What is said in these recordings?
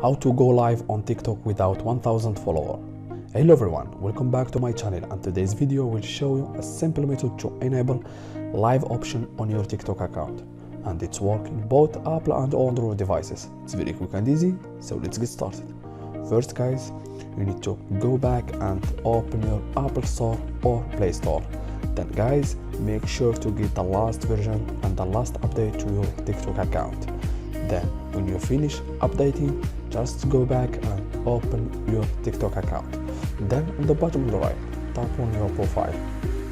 How to go live on TikTok without 1000 followers. Hello everyone, welcome back to my channel, and today's video will show you a simple method to enable live option on your TikTok account, and it's working both Apple and Android devices. It's very quick and easy, so let's get started. First guys, you need to go back and open your Apple Store or Play Store. Then guys, make sure to get the last version and the last update to your TikTok account. Then when you finish updating, just go back and open your TikTok account. Then on the bottom on the right, tap on your profile.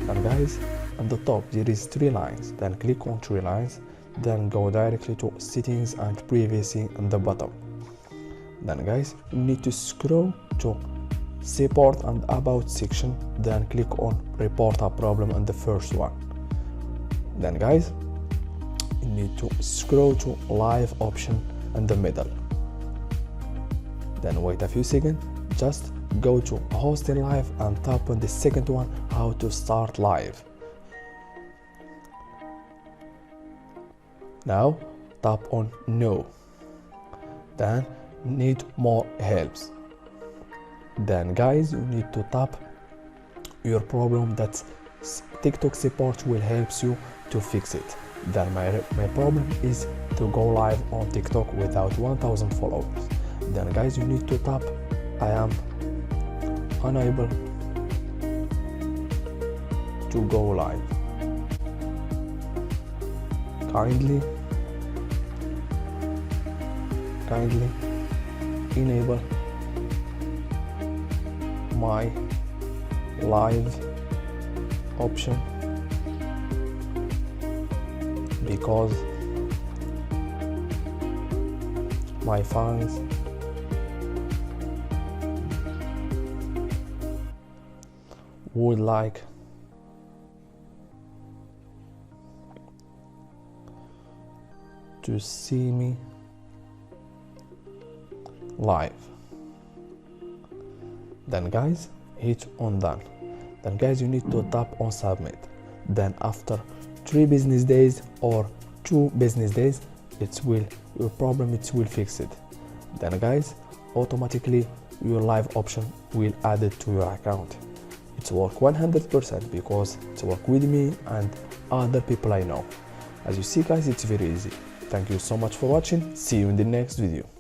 And guys, at the top there is 3 lines. Then click on 3 lines. Then go directly to settings and privacy on the bottom. Then guys, you need to scroll to support and about section. Then click on report a problem on the first one. Then guys, you need to scroll to live option in the middle. Then wait a few seconds, just go to hosting live and tap on the second one, how to start live. Now tap on no. Then need more helps. Then guys, you need to tap your problem that TikTok support will help you to fix it. Then my problem is to go live on TikTok without 1000 followers. Then guys, you need to tap I am unable to go live. Kindly enable my live option because my fans would like to see me live. Then guys, hit on done. Then guys, you need to tap on submit. Then after 3 business days or 2 business days, your problem will fix it. Then guys, automatically your live option will add it to your account. It's work 100% because it's work with me and other people I know. As you see guys, it's very easy. Thank you so much for watching. See you in the next video.